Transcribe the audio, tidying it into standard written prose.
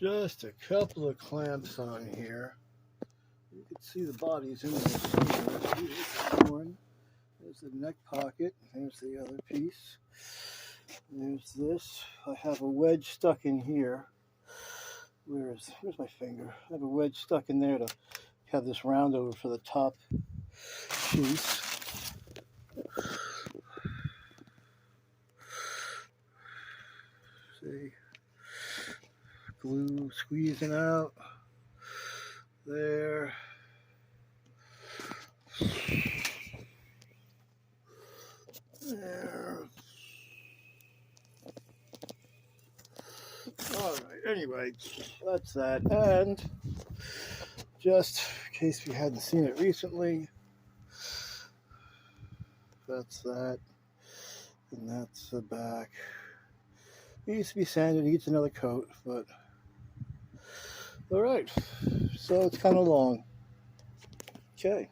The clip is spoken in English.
Just a couple of clamps on here. You can see the bodies in there somewhere. Here's one. There's the neck pocket. There's the other piece. There's this. I have a wedge stuck in here. Where's my finger? I have a wedge stuck in there to have this round over for the top piece. See, glue squeezing out there. There. All right, anyway, that's that. And just in case we hadn't seen it recently, that's that. And that's the back. It needs to be sanded, needs another coat, but all right. So it's kind of long. Okay.